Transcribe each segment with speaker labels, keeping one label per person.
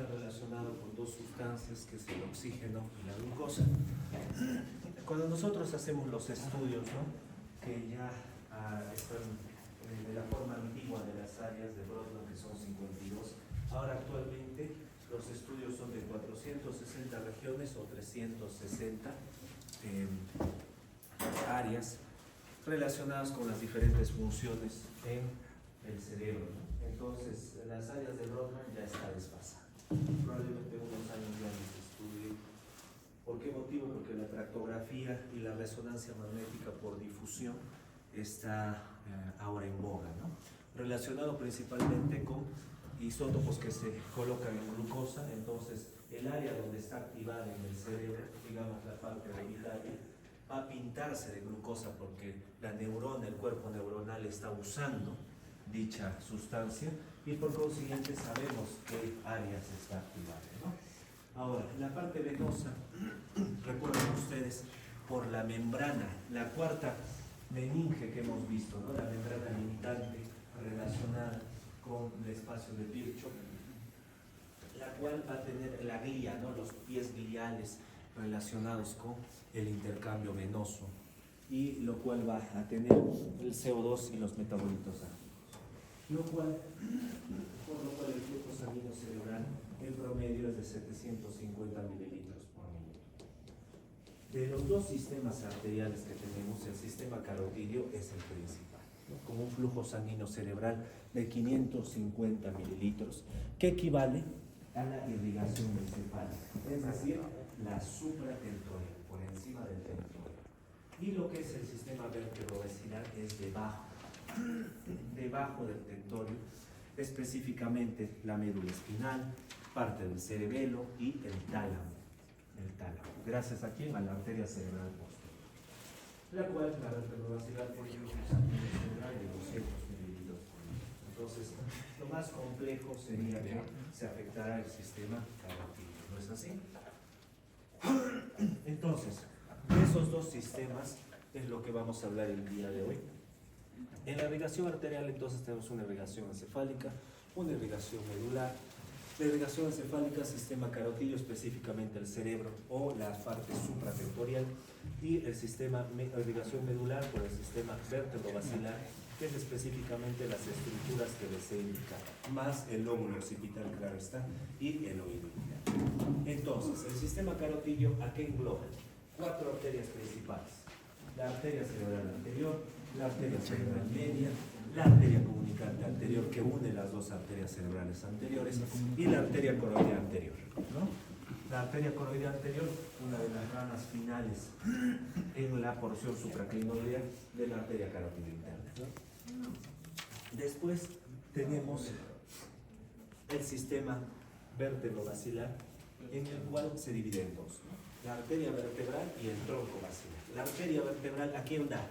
Speaker 1: está relacionado con dos sustancias, que es el oxígeno y la glucosa. Cuando nosotros hacemos los estudios, ¿no?, que ya están de la forma antigua de las áreas de Brodmann, que son 52, ahora actualmente los estudios son de 460 regiones o 360 áreas relacionadas con las diferentes funciones en el cerebro, ¿no? Entonces, las áreas de Brodmann ya está desfasada. Probablemente unos años ya no se estudie. ¿Por qué motivo? Porque la tractografía y la resonancia magnética por difusión está ahora en boga, ¿no? Relacionado principalmente con isótopos que se colocan en glucosa. Entonces, el área donde está activada en el cerebro, digamos la parte orbitaria, va a pintarse de glucosa porque la neurona, el cuerpo neuronal está usando dicha sustancia y por consiguiente sabemos qué área se está activando, ¿no? Ahora, la parte venosa, recuerden ustedes, por la membrana, la cuarta meninge que hemos visto, ¿no?, la membrana limitante relacionada con el espacio de Virchow, la cual va a tener la glía, ¿no?, los pies gliales relacionados con el intercambio venoso, y lo cual va a tener el CO2 y los metabolitos ácidos. Por lo cual el flujo sanguíneo cerebral en promedio es de 750 mililitros por minuto. De los dos sistemas arteriales que tenemos, el sistema carotidio es el principal, ¿no?, con un flujo sanguíneo cerebral de 550 mililitros, que equivale a la irrigación encefálica, es decir, la supratentorial, por encima del tentorio. Y lo que es el sistema vertebrovesilar es debajo del tentorio, específicamente la médula espinal, parte del cerebelo y el tálamo. Gracias a quién? A la arteria cerebral posterior, la cual la vertebrovesilar tiene un flujo sanguíneo cerebral de 200 mililitros por minuto. Entonces, lo más complejo sería que se afectará el sistema carotidio, ¿no es así? Entonces, de esos dos sistemas es lo que vamos a hablar el día de hoy. En la irrigación arterial, entonces, tenemos una irrigación encefálica, una irrigación medular. La irrigación encefálica, sistema carotidio, específicamente el cerebro o la parte supratentorial, y el sistema irrigación medular por el sistema vertebrovascular, que es específicamente las estructuras que desee indicar, más el lóbulo occipital, claro está, y el oído. Entonces, el sistema carotidio, ¿a qué engloba? 4 arterias principales: la arteria cerebral anterior, la arteria cerebral media, la arteria comunicante anterior, que une las dos arterias cerebrales anteriores, y la arteria coroidea anterior, ¿no? La arteria coroidea anterior, una de las ramas finales en la porción supraclinoidea de la arteria carotidia interna, ¿no? Después tenemos el sistema vertebrovascular, en el cual se divide en dos, ¿no?, la arteria vertebral y el tronco basilar. La arteria vertebral, ¿a quién da?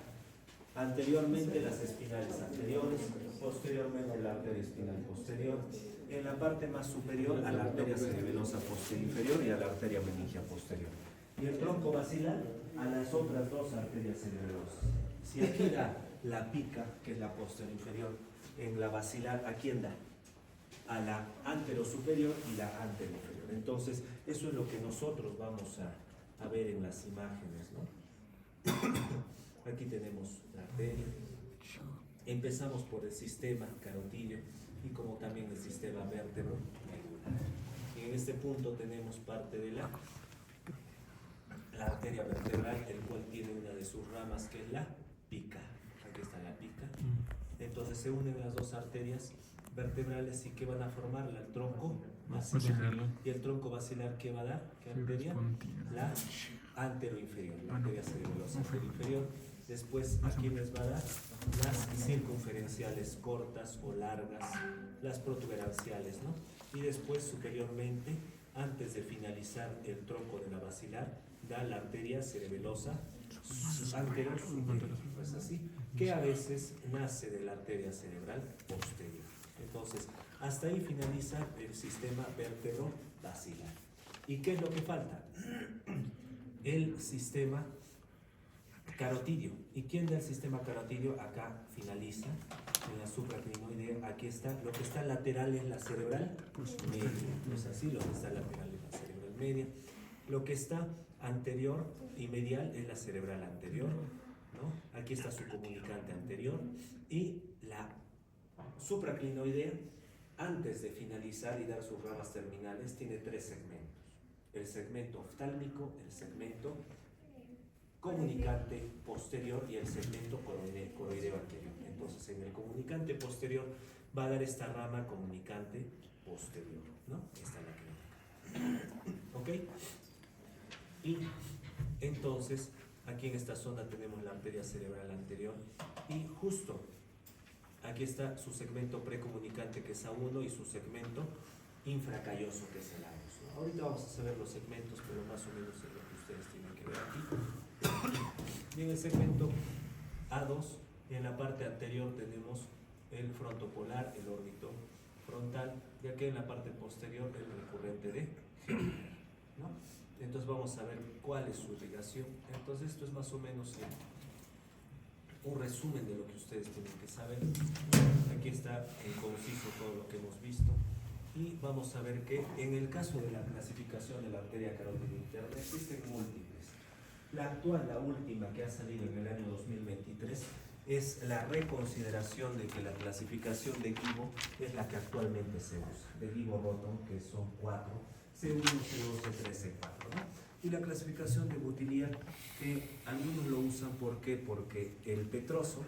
Speaker 1: Anteriormente las espinales anteriores, posteriormente la arteria espinal posterior, en la parte más superior a la arteria cerebelosa posterior inferior y a la arteria meningia posterior. Y el tronco basilar a las otras dos arterias cerebelosas. Si aquí da la pica, que es la posterior inferior, en la basilar, ¿a quién da? A la antero superior y la antero inferior. Entonces, eso es lo que nosotros vamos a ver en las imágenes, ¿no? Aquí tenemos la arteria. Empezamos por el sistema carotidio y como también el sistema vértebro-medular. Y en este punto tenemos parte de la arteria vertebral, el cual tiene una de sus ramas que es la pica. Aquí está la pica. Entonces se unen las dos arterias vertebrales y que van a formar el tronco basilar. ¿Y el tronco basilar qué va a dar? ¿Qué arteria? La anteroinferior, la arteria cerebelosa inferior. Después, ¿a quién les va a dar? Las circunferenciales cortas o largas, las protuberanciales, ¿no? Y después, superiormente, antes de finalizar el tronco de la basilar, da la arteria cerebelosa anterior superior, ¿no es así? Que a veces nace de la arteria cerebral posterior. Entonces, hasta ahí finaliza el sistema vertebrovascular. ¿Y qué es lo que falta? El sistema carotidio. ¿Y quién da el sistema carotidio? Acá finaliza en la supraclinoidea, aquí está, lo que está lateral es la cerebral media, no es así, lo que está lateral es la cerebral media, lo que está anterior y medial es la cerebral anterior, ¿no? Aquí está su comunicante anterior y la supraclinoidea, antes de finalizar y dar sus ramas terminales, tiene tres segmentos: el segmento oftálmico, el segmento comunicante posterior y el segmento coroideo anterior. Entonces, en el comunicante posterior va a dar esta rama comunicante posterior, ¿no? Esta es la clínica. ¿Ok? Y entonces, aquí en esta zona tenemos la arteria cerebral anterior y justo aquí está su segmento precomunicante, que es A1, y su segmento infracalloso, que es el A2, ¿no? Ahorita vamos a saber los segmentos, pero más o menos es lo que ustedes tienen que ver aquí. Y en el segmento A2, en la parte anterior tenemos el frontopolar, el órbito frontal, y aquí en la parte posterior el recurrente de Henle, ¿no? Entonces vamos a ver cuál es su irrigación. Entonces esto es más o menos un resumen de lo que ustedes tienen que saber. Aquí está en conciso todo lo que hemos visto. Y vamos a ver que en el caso de la clasificación de la arteria carótida interna existen múltiples. La actual, la última que ha salido en el año 2023, es la reconsideración de que la clasificación de Guibo es la que actualmente se usa, de Guibo-Roton, que son 4, C1, C2, C3, C4, ¿no? Y la clasificación de Butilier, que algunos lo usan, ¿por qué? Porque el petroso,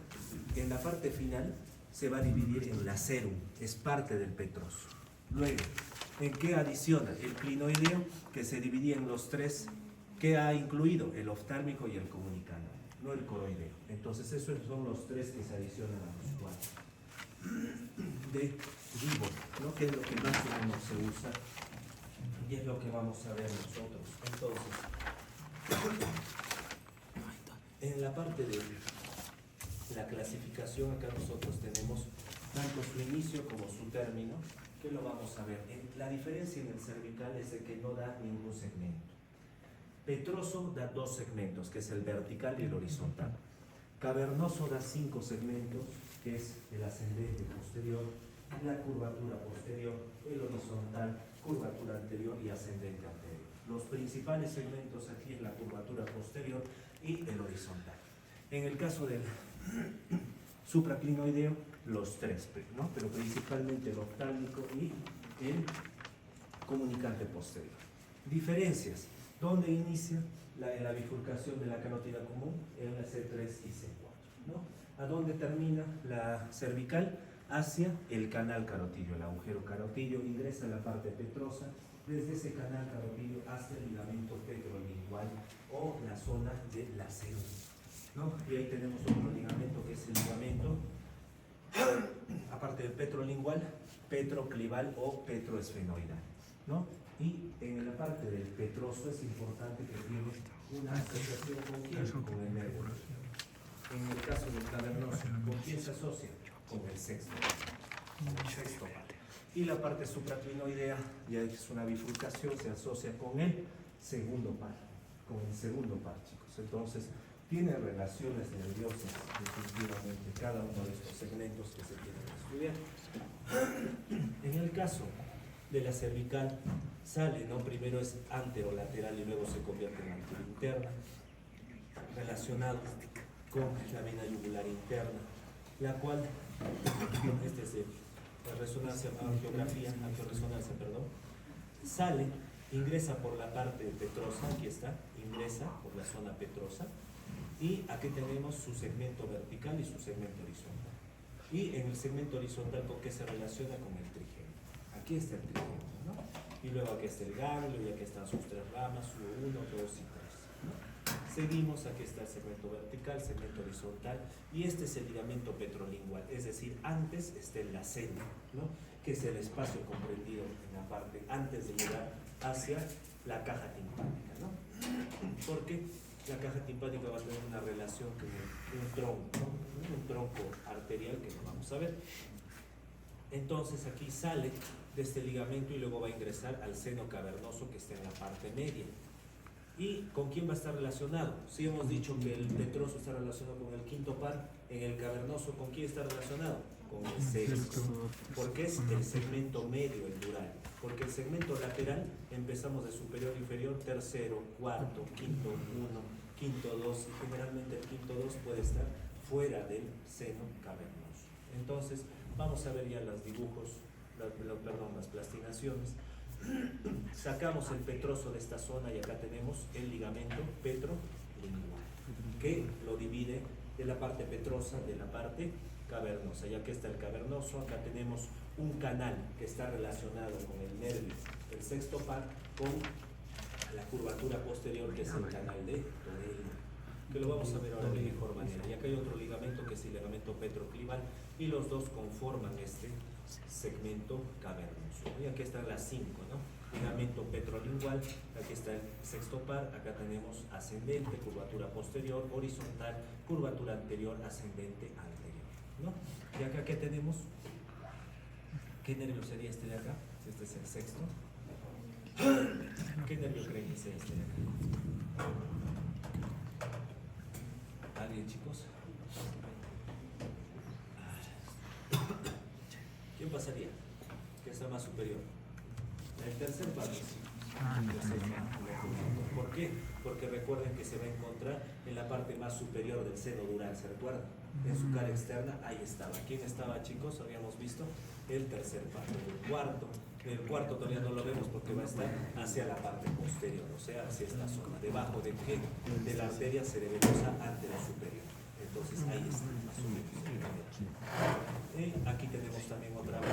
Speaker 1: en la parte final, se va a dividir en la serum, es parte del petroso. Luego, ¿en qué adiciona? El clinoideo, que se dividía en los tres, que ha incluido el oftálmico y el comunicante, no el coroideo. Entonces, esos son los tres que se adicionan a los 4. De Guibo, ¿no? Que es lo que más o menos se usa y es lo que vamos a ver nosotros. Entonces, en la parte de la clasificación, acá nosotros tenemos tanto su inicio como su término, que lo vamos a ver. La diferencia en el cervical es de que no da ningún segmento. Petroso da 2 segmentos, que es el vertical y el horizontal. Cavernoso da 5 segmentos, que es el ascendente posterior, la curvatura posterior, el horizontal, curvatura anterior y ascendente anterior. Los principales segmentos aquí es la curvatura posterior y el horizontal. En el caso del supraclinoideo, los 3, ¿no? Pero principalmente el oftálmico y el comunicante posterior. Diferencias. ¿Dónde inicia la bifurcación de la carótida común? En la C3 y C4, ¿no? ¿A dónde termina la cervical? Hacia el canal carotillo, el agujero carotillo, ingresa a la parte petrosa, desde ese canal carotillo hasta el ligamento petrolingual o la zona de la serum, ¿no? Y ahí tenemos otro ligamento que es el ligamento, aparte del petrolingual, petroclival o petroesfenoidal, ¿no? Y en la parte del petroso es importante que tiene una asociación con quién, con el nervio. En el caso del cavernoso, ¿con quién se asocia? Con el sexto par. Y la parte supraclinoidea ya es una bifurcación, se asocia con el segundo par, chicos. Entonces, tiene relaciones nerviosas, definitivamente, cada uno de estos segmentos que se tienen que estudiar. En el caso de la cervical, sale, ¿no? Primero es anterolateral y luego se convierte en anterointerna, relacionado con la vena yugular interna, la cual, este es la resonancia, angioresonancia, perdón, sale, ingresa por la parte petrosa, aquí está, ingresa por la zona petrosa, y aquí tenemos su segmento vertical y su segmento horizontal. Y en el segmento horizontal, ¿con qué se relaciona? Con el trigémino. Aquí está el trigémino, ¿no? Y luego aquí está el ganglio, y aquí están sus 3 ramas, su 1, 2 y 3, ¿no? Seguimos, aquí está el segmento vertical, segmento horizontal, y este es el ligamento petrolingual, es decir, antes está el laceno, ¿no? Que es el espacio comprendido en la parte antes de llegar hacia la caja timpánica, ¿no? Porque la caja timpánica va a tener una relación con un tronco, ¿no? Un tronco arterial que lo vamos a ver. Entonces aquí sale de este ligamento y luego va a ingresar al seno cavernoso que está en la parte media. ¿Y con quién va a estar relacionado? Si hemos dicho que el petroso está relacionado con el quinto par, en el cavernoso, ¿con quién está relacionado? con el sexto, porque es el segmento medio el dural, porque el segmento lateral empezamos de superior a inferior, tercero, cuarto, quinto, uno, quinto, dos, y generalmente el quinto dos puede estar fuera del seno cavernoso. Entonces, vamos a ver ya los dibujos, las plastinaciones. Sacamos el petroso de esta zona y acá tenemos el ligamento petrolingual, que lo divide de la parte petrosa de la parte cavernosa. Ya que está el cavernoso, acá tenemos un canal que está relacionado con el nervio, el sexto par, con la curvatura posterior, que es el canal de Torelli, que lo vamos a ver ahora de mejor manera. Y acá hay otro ligamento que es el ligamento petroclival, y los dos conforman este segmento cavernoso. Y aquí están las 5, ¿no? Ligamento petrolingual, aquí está el sexto par, acá tenemos ascendente, curvatura posterior, horizontal, curvatura anterior, ascendente, anterior, ¿no? Y acá, ¿qué tenemos? ¿Qué nervio sería este de acá? Si este es el sexto. ¿Qué nervio creen que sea este de acá? ¿Alguien, chicos? ¿Quién pasaría? ¿Qué está más superior? El tercer par. ¿Por qué? Porque recuerden que se va a encontrar en la parte más superior del seno dural, ¿se recuerdan? En su cara externa, ahí estaba. ¿Quién estaba, chicos? Habíamos visto el tercer par. El cuarto todavía no lo vemos porque va a estar hacia la parte posterior, o sea, hacia esta zona. ¿Debajo de qué? De la arteria cerebelosa anterior superior. Entonces ahí está, más o menos. Aquí tenemos también otra vez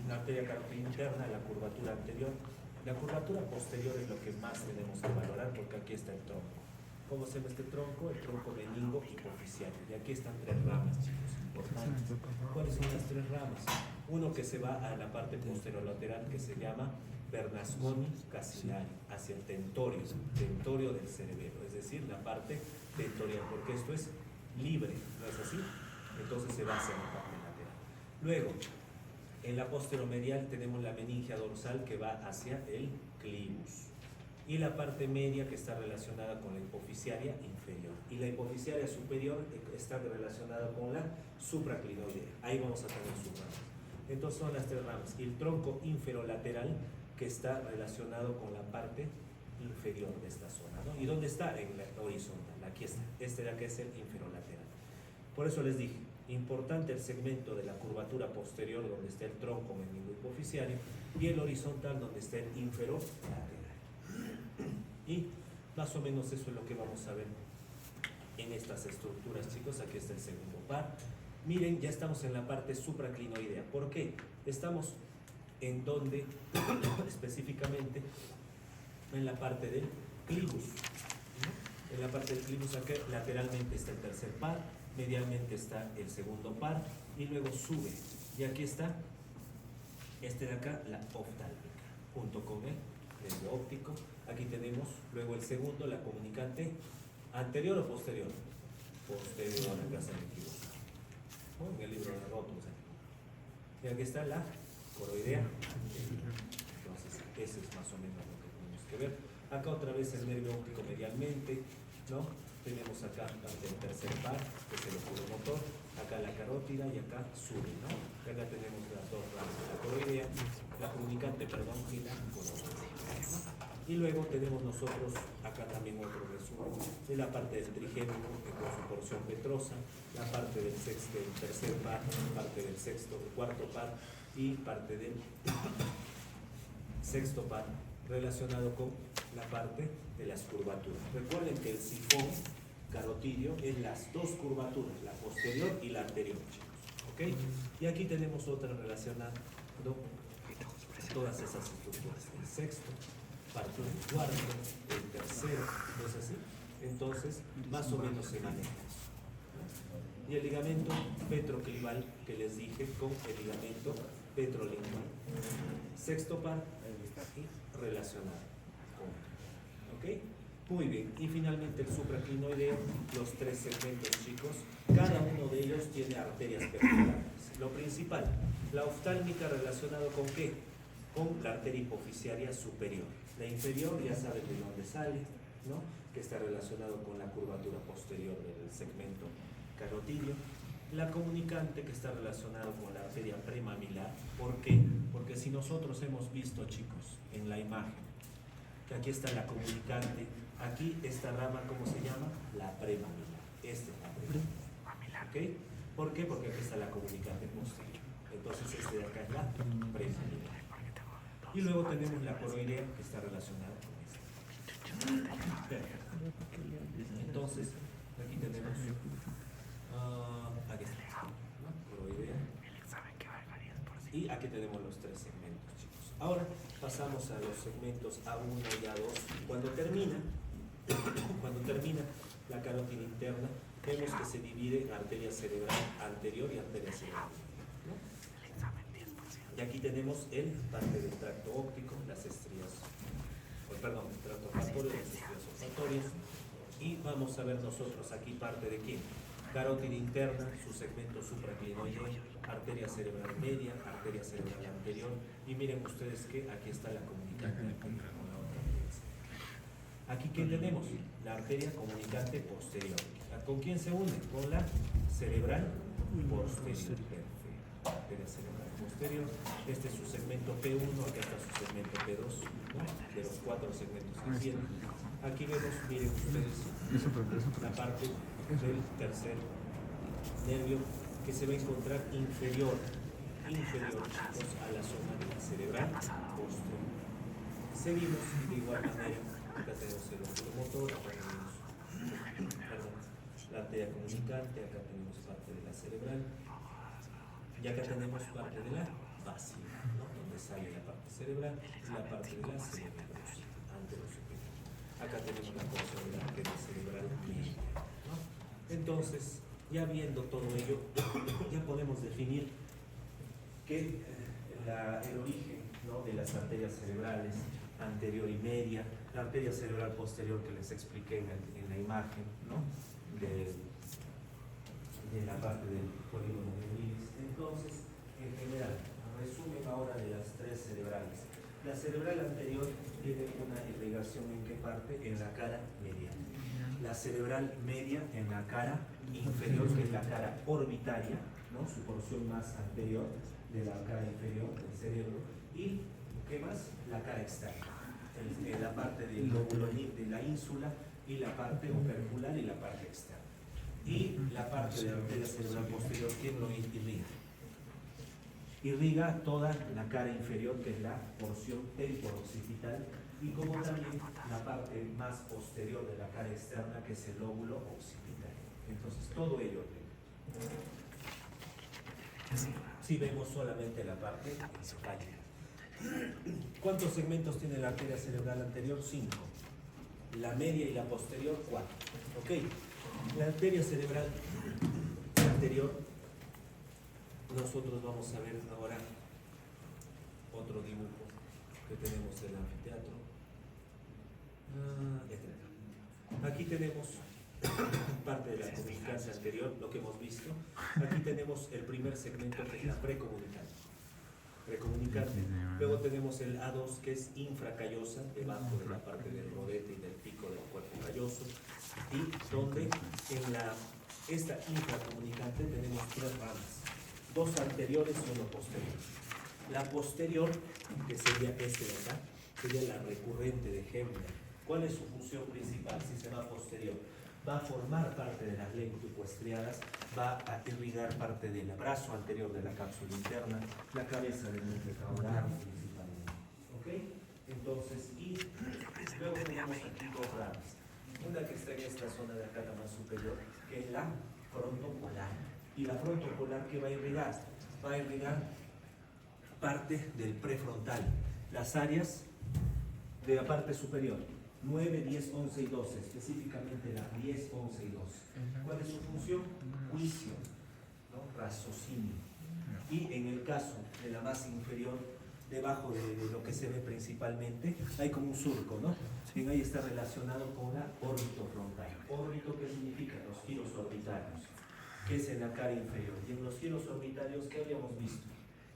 Speaker 1: la arteria carotídea interna, la curvatura anterior. La curvatura posterior es lo que más tenemos que valorar, porque aquí está el tronco. ¿Cómo se llama este tronco? El tronco meningo hipoficiario. Y aquí están 3 ramas, chicos, importantes. ¿Cuáles son las 3 ramas? Uno que se va a la parte posterolateral, que se llama Bernasconi casilari, hacia el tentorio del cerebelo, es decir, la parte tentorial, porque esto es libre, ¿no es así? Entonces se va hacia la parte lateral. Luego, en la posteromedial tenemos la meningia dorsal que va hacia el clivus, y la parte media que está relacionada con la hipoficiaria inferior, y la hipoficiaria superior está relacionada con la supraclinoidea. Ahí vamos a tener sus ramas. Entonces son las 3 ramas, y el tronco inferolateral que está relacionado con la parte inferior de esta zona, ¿no? ¿Y dónde está? En la horizontal, aquí está. Este de acá es el inferolateral. Por eso les dije, importante el segmento de la curvatura posterior, donde está el tronco meningo hipoficiario, y el horizontal, donde está el inferolateral. Y más o menos eso es lo que vamos a ver en estas estructuras, chicos. Aquí está el segundo par. Miren, ya estamos en la parte supraclinoidea. ¿Por qué? Estamos en donde, específicamente, en la parte del clivus, ¿no? En la parte del clivus, acá lateralmente está el tercer par, medialmente está el segundo par, y luego sube. Y aquí está, este de acá, la oftálmica, junto con el nervio óptico. Aquí tenemos luego el segundo, la comunicante anterior o posterior. Posterior, acá se me equivoca, ¿no? En el libro de rótulos. Y aquí está la coroidea. Entonces, ese es más o menos lo que tenemos que ver. Acá otra vez el nervio óptico medialmente, ¿no? Tenemos acá el tercer par, que es el oculomotor, acá la carótida, y acá sube, ¿no? Acá tenemos las 2 ramas, la coroidea, la comunicante, perdón, y la coroidea, ¿no? Y luego tenemos nosotros acá también otro resumen de la parte del trigémino con su porción petrosa, la parte del tercer par, parte del cuarto par, y parte del sexto par, relacionado con la parte de las curvaturas. Recuerden que el sifón carotidio es las 2 curvaturas, la posterior y la anterior, chicos, ¿ok? Y aquí tenemos otra relacionada todas esas estructuras, el sexto, parte del cuarto, el tercero, ¿no es así? Entonces, más o menos se maneja eso, ¿no? Y el ligamento petroclival, que les dije, con el ligamento petrolingual. Sexto par, y relacionado con, ¿ok? Muy bien, y finalmente el supraclinoideo, los 3 segmentos, chicos, cada uno de ellos tiene arterias perforantes. Lo principal, la oftálmica, relacionado con ¿qué? Con la arteria hipoficiaria superior. La inferior ya saben de dónde sale, ¿no? Que está relacionado con la curvatura posterior del segmento carotidio. La comunicante que está relacionada con la arteria premamilar. ¿Por qué? Porque si nosotros hemos visto, chicos, en la imagen, que aquí está la comunicante, aquí esta rama, ¿cómo se llama? La premamilar. Esta es la premamilar. ¿Ok? ¿Por qué? Porque aquí está la comunicante posterior. Entonces este de acá es la premamilar. Y luego tenemos la coroidea que está relacionada con esta. Perfecto. Entonces, aquí tenemos aquí está, ¿no? Coroidea. Y aquí tenemos los tres segmentos, chicos. Ahora pasamos a los segmentos A1 y A2. Cuando termina la carótida interna, vemos que se divide en arteria cerebral anterior y arteria cerebral, ¿no? Y aquí tenemos el parte del tracto óptico, las estrías, perdón, el tracto olfatorio, las estrías olfatorias. Y vamos a ver nosotros aquí parte de quién. Carótida interna, su segmento supraclinoideo, arteria cerebral media, arteria cerebral anterior. Y miren ustedes que aquí está la comunicante con la otra arteria. Aquí, ¿qué tenemos? La arteria comunicante posterior. ¿Con quién se une? Con la cerebral posterior. Perfecto. Arteria cerebral posterior. Este es su segmento P1, acá está su segmento P2, ¿no? De los 4 segmentos que tiene. Aquí vemos, miren ustedes, la parte del tercer nervio que se va a encontrar inferior, chicos, a la zona de la cerebral posterior. Seguimos de igual manera. Acá tenemos el oculomotor, acá tenemos la arteria comunicante, acá tenemos parte de la cerebral y acá tenemos parte de la básica, ¿no? Donde sale la parte cerebral y la parte de la cerebral anterosuperior. Acá tenemos la porción de la arteria cerebral media, ¿no? Entonces, ya viendo todo ello, ya podemos definir que el origen, ¿no?, de las arterias cerebrales anterior y media, la arteria cerebral posterior que les expliqué en la imagen, ¿no?, de la parte del polígono de Willis. Entonces, en general, resumen ahora de las tres cerebrales. La cerebral anterior tiene una irrigación ¿en qué parte? En la cara medial. La cerebral media en la cara inferior, que es la cara orbitaria, ¿no?, su porción más anterior de la cara inferior del cerebro. Y, ¿qué más? La cara externa, la parte del lóbulo de la ínsula y la parte opercular y la parte externa. Y la parte de la arteria cerebral posterior, ¿quién lo irriga? Irriga toda la cara inferior, que es la porción temporo-occipital, y como también la parte más posterior de la cara externa, que es el lóbulo occipital. Entonces, todo ello. Si vemos solamente la parte encefálica. ¿Cuántos segmentos tiene la arteria cerebral anterior? 5. La media y la posterior, 4. ¿Ok? La arteria cerebral anterior, nosotros vamos a ver ahora otro dibujo que tenemos del anfiteatro. Aquí tenemos parte de la comunicancia anterior, lo que hemos visto. Aquí tenemos el primer segmento, que es la precomunicante. Luego tenemos el A2, que es infracallosa, debajo de la parte del rodete y del pico del cuerpo calloso, y donde en esta infracomunicante tenemos 3 ramas, 2 anteriores y 1 posterior. La posterior, que sería este de acá, sería la recurrente de Hemmer. ¿Cuál es su función principal si se va posterior? Va a formar parte de las lenticuestriadas, va a irrigar parte del brazo anterior de la cápsula interna, la cabeza del núcleo caudal principalmente. ¿Ok? Entonces, y luego tenemos aquí 2 ramas. Una que está en esta zona de acá, la más superior, que es la frontopolar. Y la frontopolar, ¿qué va a irrigar? Va a irrigar parte del prefrontal, las áreas de la parte superior. 9, 10, 11 y 12, específicamente la 10, 11 y 12. ¿Cuál es su función? Juicio, ¿no?, raciocinio. Y en el caso de la más inferior, debajo de lo que se ve principalmente, hay como un surco, ¿no? Bien, ahí está relacionado con la órbito frontal. Órbito, ¿qué significa? Los giros orbitarios, que es en la cara inferior. Y en los giros orbitarios, ¿qué habíamos visto?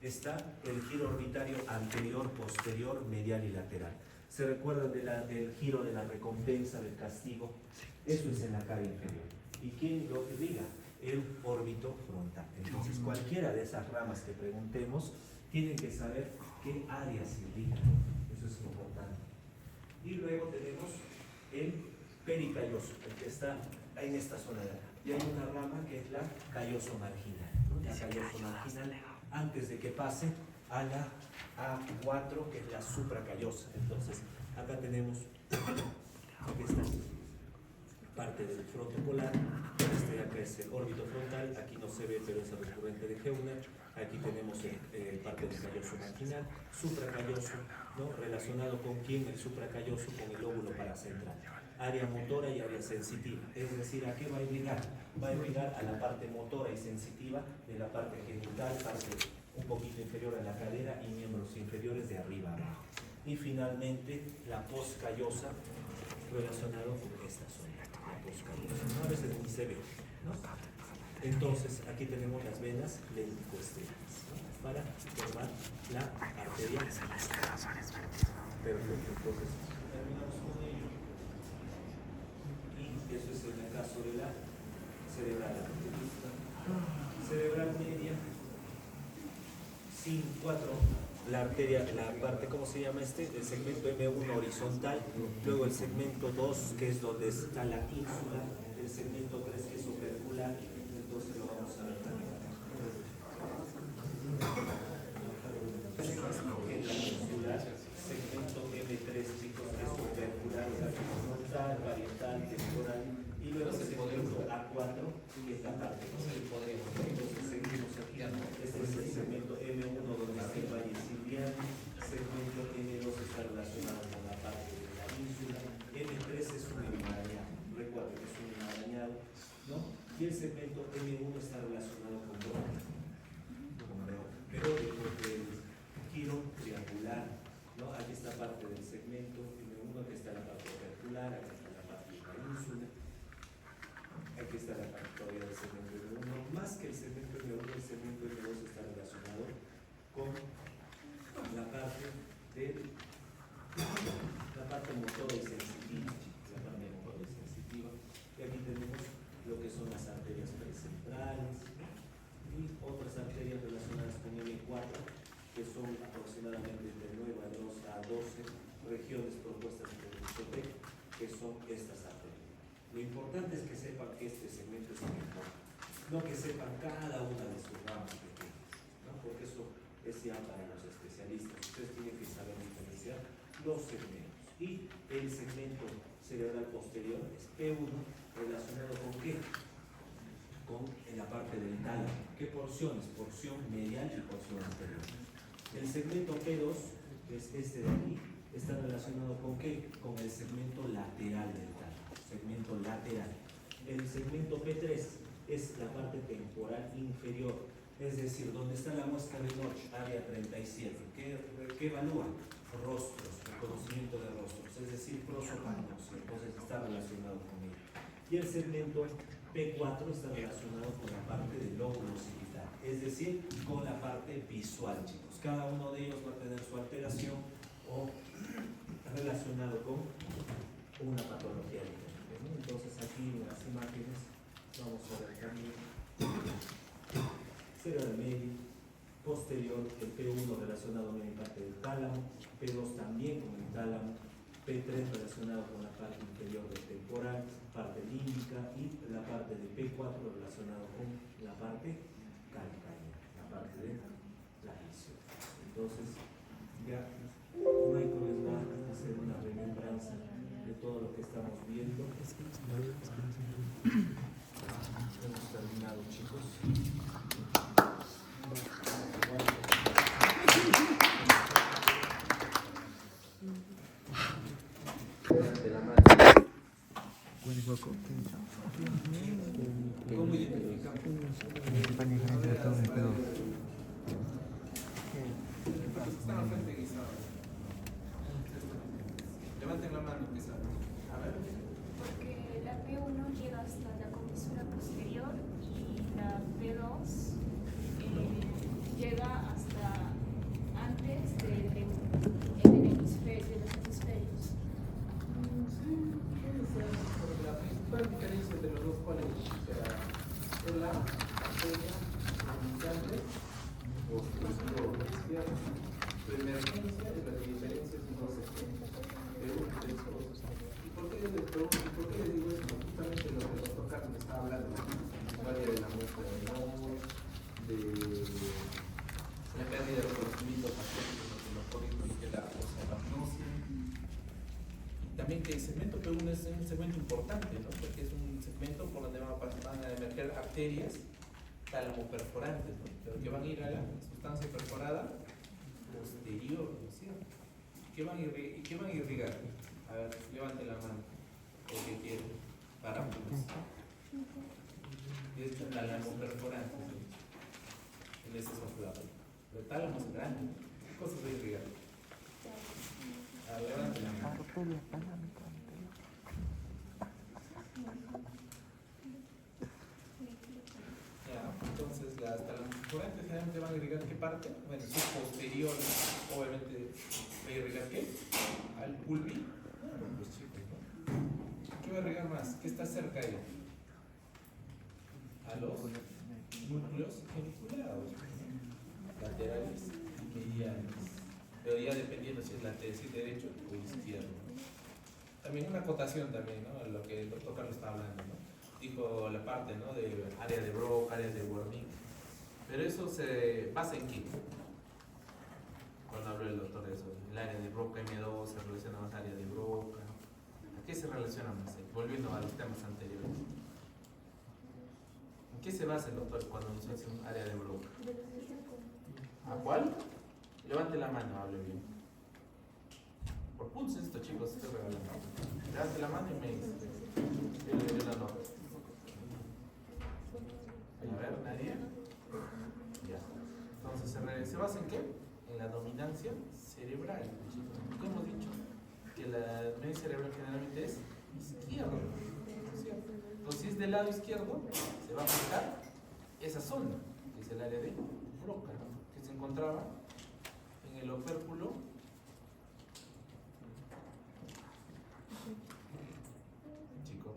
Speaker 1: Está el giro orbitario anterior, posterior, medial y lateral. ¿Se recuerdan del giro de la recompensa, del castigo? Eso es en la cara inferior. ¿Y quién lo irriga? el órbito frontal. Entonces, cualquiera de esas ramas que preguntemos, tienen que saber qué áreas indican. Eso es importante. Y luego tenemos el pericalloso, el que está en esta zona de acá. Y hay una rama que es la calloso marginal, ¿no? La calloso marginal, antes de que pase a la A4, que es la supracallosa. Entonces, acá tenemos esta parte del fronto polar, este de acá es el órbito frontal, aquí no se ve, pero es el recurrente de Heuner. Aquí tenemos parte del calloso marginal, supracalloso, ¿no? Relacionado con quién, el supracalloso, con el lóbulo paracentral. Área motora y área sensitiva, es decir, ¿a qué va a irrigar? Va a irrigar a la parte motora y sensitiva de la parte genital, parte un poquito inferior a la cadera y miembros inferiores de arriba a abajo. Y finalmente la poscallosa, relacionado con esta zona, la poscallosa. ¿No? A veces ni se ve, ¿no? Entonces, aquí tenemos las venas lenticoestelas, ¿no? Para formar la arteria. Perfecto, entonces terminamos con ello. Y eso es en el caso de la cerebral arterista. Cerebral media, sin 4, la arteria, la parte, ¿cómo se llama este? El segmento M1 horizontal, luego el segmento 2, que es donde está la ínsula, el segmento 3, que es opercular, entonces lo vamos a ver también. La ínsula, segmento M3, chicos, que es opercular, frontal, parietal, temporal, y luego el segmento A4, que es la parte, ¿no? Entonces seguimos aquí, este es el segmento M1 donde está el valle ciliar, segmento M2 está relacionado con la parte de la ínsula, M3 es un enmarañado, recuerden que es un enmarañado, ¿no? Y el segmento M1 está relacionado con bronquio, pero el giro triangular, ¿no? Aquí está parte del segmento M1, aquí está la parte opercular, aquí está la parte de la ínsula. Aquí está la parte todavía del segmento M1, más que el segmento M1, el segmento M2 está relacionado con la parte motora y sensitiva, la parte motora y sensitiva. Y aquí tenemos lo que son las arterias pericentrales y otras arterias relacionadas con M4, que son aproximadamente de 9 a 12 regiones propuestas por el ICP, que son estas arterias. Lo importante es que sepan que este segmento es el mejor, no que sepan cada una de sus ramas pequeñas, ¿no? Porque eso es ya para los especialistas. Ustedes tienen que saber diferenciar los segmentos. Y el segmento cerebral posterior es P1, relacionado con qué? Con en la parte del tálamo. ¿Qué porciones? Porción medial y porción anterior. El segmento P2, que es este de aquí, está relacionado con qué? Con el segmento lateral del tálamo. Segmento lateral. El segmento P3 es la parte temporal inferior, es decir, donde está la muesca de Notch, área 37. ¿Qué evalúa? Rostros, reconocimiento de rostros, es decir, prosopagnosia, entonces está relacionado con ello. Y el segmento P4 está relacionado con la parte del lóbulo occipital, es decir, con la parte visual, chicos. Cada uno de ellos va a tener su alteración o relacionado con una patología diferente, ¿no? Entonces aquí en las imágenes vamos a ver también cerebral medio, posterior, el P1 relacionado con la parte del tálamo, P2 también con el tálamo, P3 relacionado con la parte inferior del temporal, parte límbica, y la parte de P4 relacionado con la parte calcánea, la parte de la visión. Entonces, ya Michael les va a hacer una remembranza de todo lo que estamos viendo. Hemos terminado, chicos.
Speaker 2: ¿Cómo identificamos? Están al frente guisados. Levanten la mano, que saben. A ver.
Speaker 3: Porque la P1 llega hasta la comisura posterior y la P2 llega hasta antes del hemisferio, de los hemisferios.
Speaker 2: Sí, puede ser. Pero la principal diferencia entre los dos, ¿cuál será? la arteria iniciante posterior izquierda. Su emergencia es la diferencia entre dos extremos. ¿Y por qué les pregunto? ¿Y por qué les digo esto? Justamente lo que el doctor Carlos estaba hablando, de la muestra de menor, de la pérdida de los conocimientos pacientes, los códigos y que la hipnosis. También que el segmento P1 es un segmento importante, ¿no? Porque es un segmento por donde van a emerger arterias tálamo-perforantes, ¿no? Pero que van a ir a la sustancia perforada posterior, ¿no es cierto? ¿Qué van a irrigar? A ver, levante la mano, el que quiere, para es tálamo-perforante, ¿no? En ese soflado. El tálamo es grande, ¿qué cosas va a irrigar? A ver, levante la mano. Entonces las talamoperforantes generalmente van a irrigar ¿qué parte? Bueno, su posterior, obviamente, va a irrigar ¿qué? Al pulpi. Pues chicos, ¿no? ¿Qué va a irrigar más? ¿Qué está cerca ahí? A los núcleos geniculados, ¿no? Laterales y mediales. Pero ya dependiendo si es lateral, si es derecho o izquierdo, ¿no? También una acotación también, ¿no? Lo que el doctor Carlos está hablando, ¿no? Dijo la parte, ¿no? De área de Broca, áreas de Wernicke. Pero eso se basa en qué? Cuando habló el doctor de eso, el área de Broca M2 se relaciona más área de Broca. ¿A qué se relaciona más? Volviendo a los temas anteriores. ¿En qué se basa el doctor cuando nos hace un área de Broca? ¿A cuál? Levante la mano, hable bien. Por puntos esto, chicos, estoy regalando. Levante la mano y me dice. Yo la noto. A ver, nadie. Ya. Entonces, ¿se basa en qué? En la dominancia cerebral. ¿Qué hemos dicho? Que la dominancia cerebral generalmente es izquierda. ¿Cierto? Entonces, si es del lado izquierdo, se va a aplicar esa zona, que es el área de Broca, ¿no? Que se encontraba en el opérculo chicos,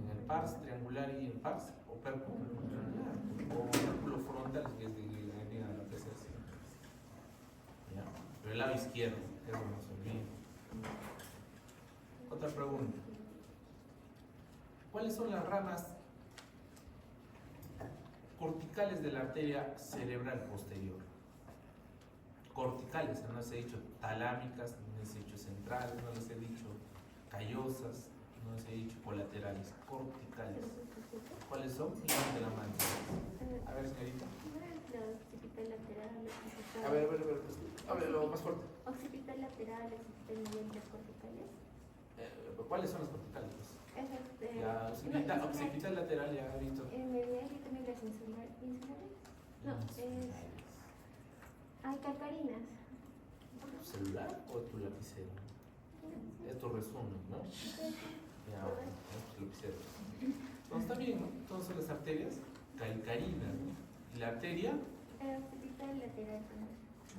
Speaker 2: en el pars triangular y el pars opérculo triangular o opérculo frontal, que es de la presencia. ¿Ya? Pero el lado izquierdo, eso no se olvida. Otra pregunta. ¿Cuáles son las ramas corticales de la arteria cerebral posterior? Corticales, no les he dicho talámicas, no les he dicho centrales, no les he dicho callosas, no les he dicho colaterales, corticales. ¿Cuáles son? Levante la mano. A ver, señorita.
Speaker 4: Occipital lateral,
Speaker 2: A ver, lo más fuerte.
Speaker 4: occipital lateral, occipital medial, corticales.
Speaker 2: ¿Cuáles son las corticales?
Speaker 4: Esas,
Speaker 2: Ya, occipital lateral, ya he visto.
Speaker 4: medial y también las insulares. No, es. Hay calcarinas.
Speaker 2: ¿Tu celular o tu lapicero? Es tu resumen, ¿no? Ya, es tu lapicero. Entonces está bien, ¿no? Entonces las arterias calcarinas, ¿no? Y la arteria.
Speaker 4: Occipital lateral también.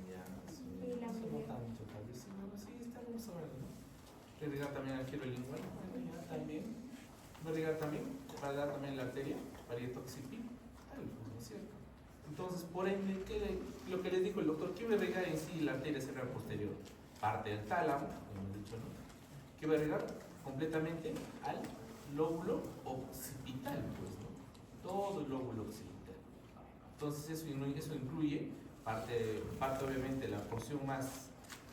Speaker 2: Ya, sí,
Speaker 4: Y la
Speaker 2: no se
Speaker 4: medial.
Speaker 2: nota mucho, tal vez. Sí, bueno, sí, está bien saberlo, ¿no? Voy a llegar también al giro lingual, ya también. Voy a llegar también, para dar también la arteria, parietoccipital, ¿no es cierto? Entonces, por ende, lo que les dijo el doctor, ¿qué va a irrigar en sí la arteria cerebral posterior? Parte del tálamo, como hemos dicho, ¿no? ¿Qué va a irrigar? Completamente al lóbulo occipital, pues, ¿no? Todo el lóbulo occipital. Entonces, eso incluye parte obviamente la porción más,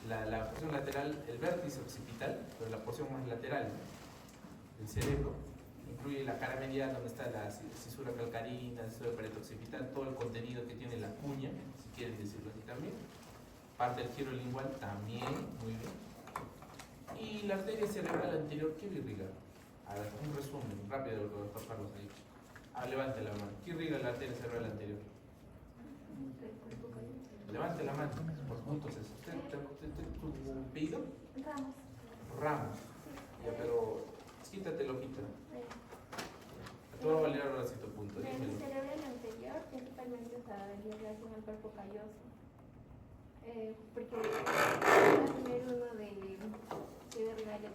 Speaker 2: la porción lateral, el vértice occipital, pero la porción más lateral, ¿no? Del cerebro. Incluye la cara medial donde está la cisura calcarina, la cisura paretoccipital, todo el contenido que tiene la cuña, si quieren decirlo así también. Parte del giro lingual también, muy bien. Y la arteria cerebral anterior, ¿qué va a irrigar? A ver, un resumen rápido de lo que el doctor Carlos ha dicho. Levante la mano. ¿Qué irriga la arteria cerebral anterior? Levante la mano. Por puntos eso. ¿Usted tu apellido?
Speaker 4: Ramos.
Speaker 2: Ramos. Ya, pero quítate el ojito. Te voy a validar ahora sí tu punto.
Speaker 4: El
Speaker 2: Dímelo.
Speaker 4: cerebral anterior principalmente en relación al cuerpo calloso. Porque va a tener uno de que derriba la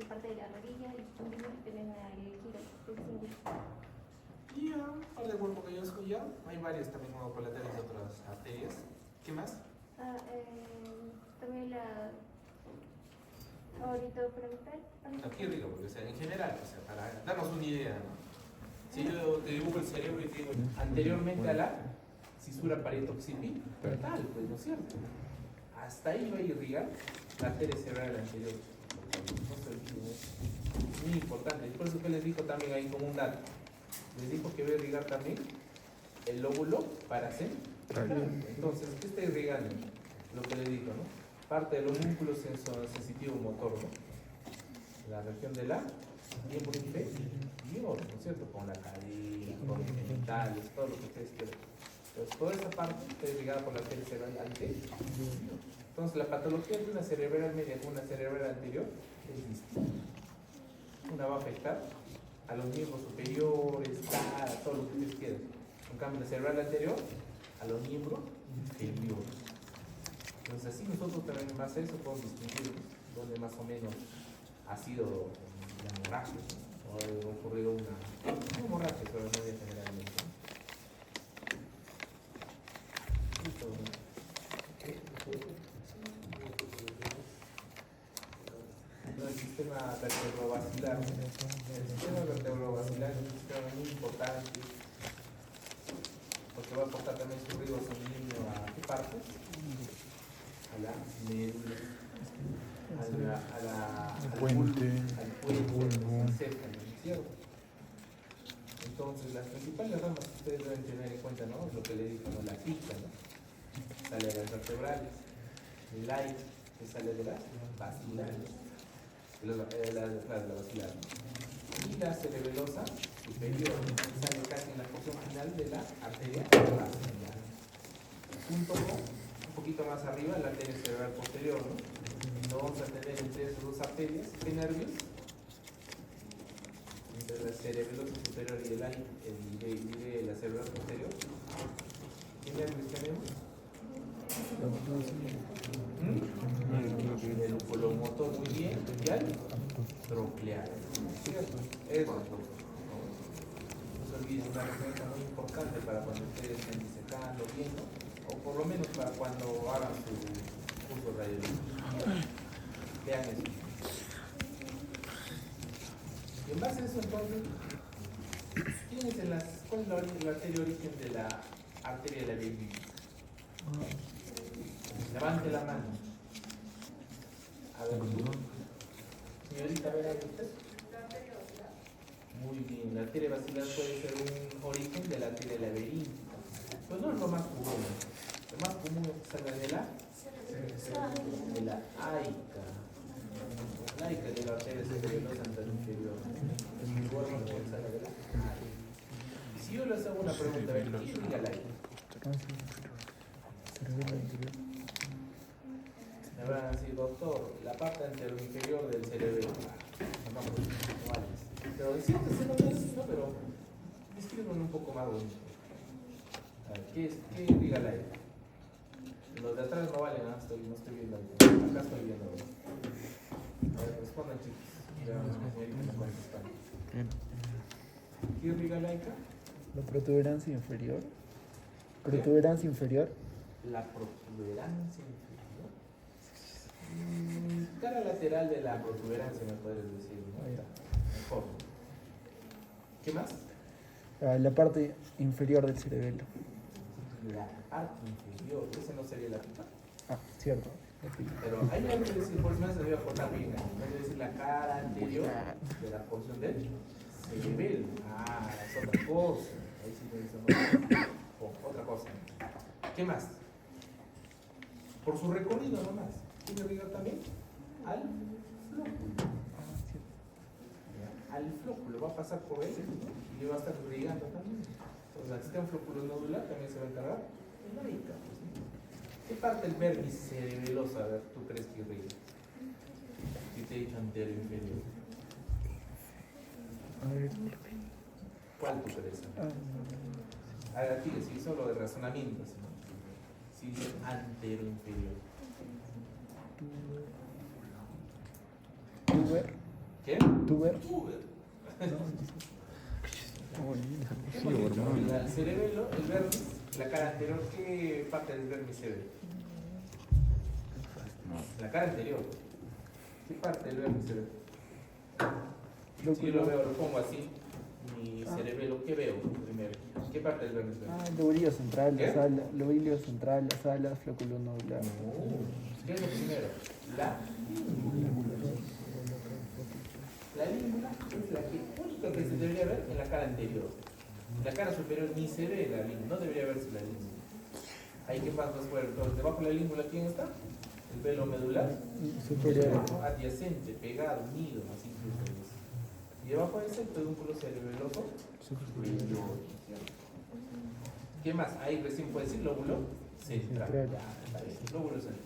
Speaker 4: parte de la rodilla y también el giro, el cíngulo.
Speaker 2: Y ya, para el cuerpo calloso ya. Hay varias también como colaterales de otras arterias. ¿Qué más?
Speaker 4: También la auritoparental.
Speaker 2: Aquí digo, porque o sea, en general, o sea, para darnos una idea, ¿no? Si yo te dibujo el cerebro y te digo anteriormente a la cisura parieto-occipital, pues, ¿no es cierto? Hasta ahí va a irrigar la arteria cerebral anterior. No se olviden, es muy importante. Por eso que les dijo también ahí como un dato. Les dijo que va a irrigar también el lóbulo paracentral. Entonces, ¿qué está irrigando? Lo que les dijo, ¿no? Parte del homúnculo sensitivo motor, ¿no? La región de la miembro inferior, ¿no es cierto? Con la cadera, con los genitales, todo lo que ustedes quieran. Entonces, toda esa parte está irrigada por la arteria cerebral anterior. Entonces, la patología de una cerebral media con una cerebral anterior es distinta. Una va a afectar a los miembros superiores, cara, todo lo que ustedes quieran. En cambio, la cerebral anterior, a los miembros inferiores. Entonces, así nosotros también en base a eso podemos distinguir dónde más o menos ha sido la hemorragia, ¿no? O ha ocurrido una hemorragia sobre la media generalmente. El sistema vertebrovascular. El sistema vertebrovascular es un sistema muy importante porque va a aportar también su ruido sanguíneo a qué parte? A la médula, al puente, al encéfalo, ¿no es cierto? Entonces, las principales ramas que ustedes deben tener en cuenta, ¿no? Es lo que le dijo, ¿no? La pica, ¿no? Sale de las vertebrales, el aire que sale de las vacilares, la vacilar, ¿no? Y la cerebelosa superior, que sale casi en la porción final de la arteria vacilar. Junto con, un poquito más arriba, la arteria cerebral posterior, ¿no? Lo vamos a tener entre esas dos arterias. ¿Qué nervios? Entre la cerebelosa superior y la cerebral posterior. ¿Qué nervios tenemos? El oculomotor, muy bien, y al troclear. ¿Cierto? Eso. No se olviden, una referencia muy importante para cuando ustedes estén disecando, viendo, o por lo menos para cuando hagan su curso de radiología. Vean eso. Y en base a eso, entonces, ¿cuál es la arteria origen de la arteria de la vejiga? Levante la mano. A ver, señorita, a ver, usted. Muy bien, la arteria basilar puede ser un origen de la arteria laberinta. Pues no es lo más común. Lo más común es que salga de la aica. La aica de la arteria cerebelosa anterior. Igual no puede salir de la aica. Y si yo les hago una pregunta, a ver, ¿qué diga la aica? Me van a decir, doctor, la parte anteroinferior del cerebro. No, pero decían que se lo ven, ¿no? Pero describen un poco más bonito. A ver, ¿qué diga la aica? Los de atrás no valen, no estoy viendo. Acá estoy viendo. A ver, respondan, chicos. ¿Qué diga la aica?
Speaker 5: La protuberancia inferior. Protuberancia inferior.
Speaker 2: La protuberancia inferior. Cara lateral de la protuberancia, me puedes decir, ¿no? Mejor. ¿Qué más?
Speaker 5: La parte inferior del cerebelo.
Speaker 2: La parte inferior. ¿Ese no sería la pipa?
Speaker 5: Ah, cierto.
Speaker 2: Pero hay que decir, por eso se debe acortar bien. Hay que decir la cara anterior de la porción del cerebelo. Ah, es otra cosa. Ahí sí me dice otra cosa. ¿Qué más? Por su recorrido nomás. ¿Tiene rigor también? Al flóculo. Al flóculo va a pasar por él y le va a estar irrigando también. Entonces, el sistema flóculo nodular también se va a encargar en la aica. ¿Qué parte del vértice cerebelosa, a ver, tú crees que irriga? Si te he dicho anterior o inferior.
Speaker 5: A ver.
Speaker 2: ¿Cuál tú crees? Aquí, sí, solo de razonamiento. Si dice anterior o inferior.
Speaker 5: Tuber.
Speaker 2: ¿Qué?
Speaker 5: Tuber.
Speaker 2: Tuber.
Speaker 5: Sí, hermano.
Speaker 2: El cerebelo, el vermis, la cara anterior, ¿qué parte del vermis se ve? La cara anterior. ¿Qué parte del vermis se ve? Si yo lo veo, lo pongo así, mi cerebelo, ¿qué veo primero? ¿Qué parte del vermis veo?
Speaker 5: El lobulillo central,
Speaker 2: ¿Qué?
Speaker 5: las alas, lobulillo central, las alas, flóculo nodular.
Speaker 2: ¿Qué es lo primero? La língula es la que única que se debería ver en la cara anterior. En la cara superior ni se ve la língula, no debería verse la língula. Ahí qué más nos puede. Entonces, debajo de la língula, ¿quién está? El velo medular
Speaker 5: Superior.
Speaker 2: adyacente, pegado, unido, así incluso es. Y debajo de ese el pedúnculo cerebeloso superior. ¿Qué más? Ahí recién puede decir lóbulo central. Ya, está bien, lóbulo central.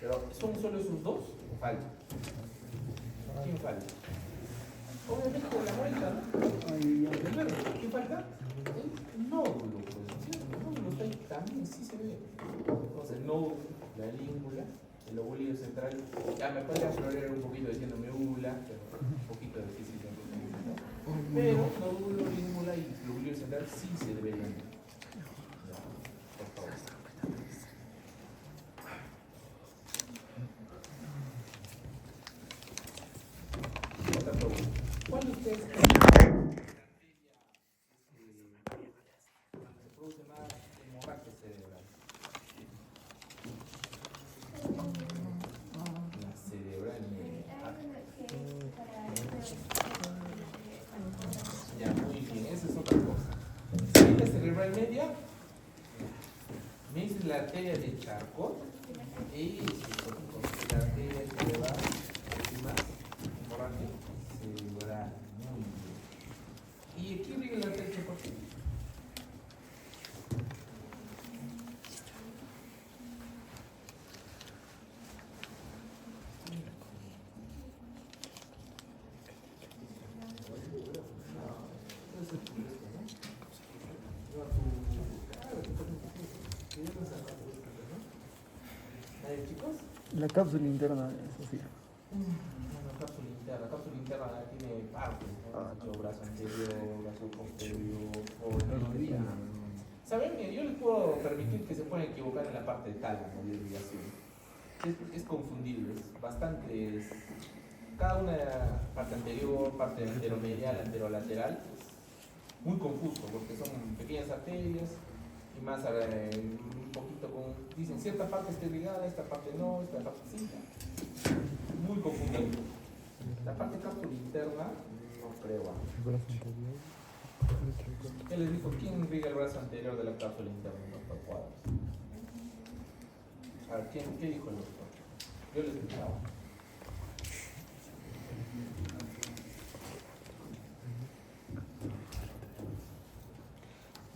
Speaker 2: Pero ¿son solo esos dos o falta? ¿Quién falta? Obviamente la vuelta, ¿no? Primero, ¿qué falta? El nódulo, pues, ¿cierto? El nódulo está ahí, también sí se ve. Entonces, el nódulo, la língula, el lobulillo central. Ya me podría florear un poquito diciendo médula, pero un poquito difícil de entender, ¿no? Pero nódulo, língula y lobulillo central sí se deberían ver. Ya, por favor. Otra pregunta. ¿Cuál de ustedes cree que se produce más hemorragia cerebral? La cerebral media. Ya, muy bien, esa es otra cosa. Si la cerebral media, me dice la arteria de Charcot, y la arteria cerebral, ¿qué más? Hemorragia cerebral, muy bien. ¿Y aquí riega la arteria de Charcot? Chicos,
Speaker 5: La cápsula interna es así.
Speaker 2: la cápsula interna tiene partes, ¿no? Brazo anterior, brazo posterior, ¿saben? Yo les puedo permitir que se puedan equivocar en la parte de tálamo de irrigación. Es confundible, es bastante. Cada una parte anterior, parte anteromedial, anterolateral, es muy confuso porque son pequeñas arterias y más un poquito con. Dicen cierta parte está irrigada, esta parte no, esta parte sí. Muy confundible. La parte cápsula interna, no creo. ¿Qué les dijo? ¿Quién irriga el brazo anterior de la cápsula interna? Doctor Cuadros. A ver, ¿qué dijo el doctor? Yo les explicaba.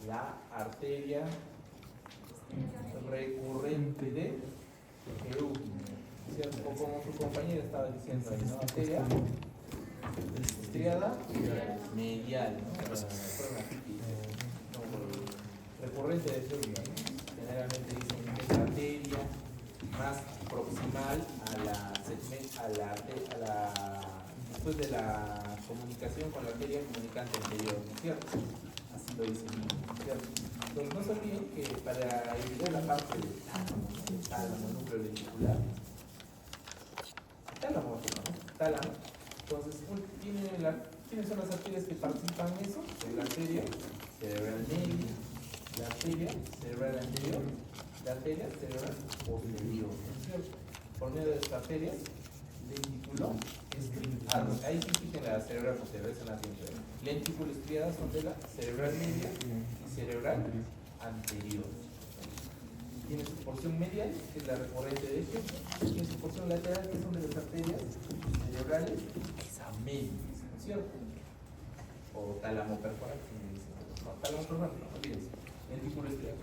Speaker 2: La arteria recurrente de Eugenia, ¿cierto? O como su compañera estaba diciendo ahí, ¿no? Arteria estriada medial, ¿no? Recurrente de Eugenia, ¿no? Generalmente dicen que es la arteria más proximal después de la comunicación con la arteria comunicante anterior, ¿no es cierto? Así lo dicen, ¿cierto? Entonces no se olviden que para irrigar la parte del tálamo, núcleo lenticular, tálamo, entonces ¿quiénes son las arterias que participan en eso? En la arteria cerebral media, la arteria cerebral anterior, la arteria cerebral posterior, ¿no es cierto? Por medio de estas arterias, lentículo estriado. Ahí sí fíjense la cerebral posterior, esa es la siempre. Lentículo estriada son de la cerebral media y cerebral anterior. Tiene su porción medial, que es la recurrente de este, y tiene su porción lateral, que son de las arterias cerebrales medias, ¿no es cierto? O tálamo perforal, como dicen. No, tálamo perforal, no olvídense. Lentículo estriado.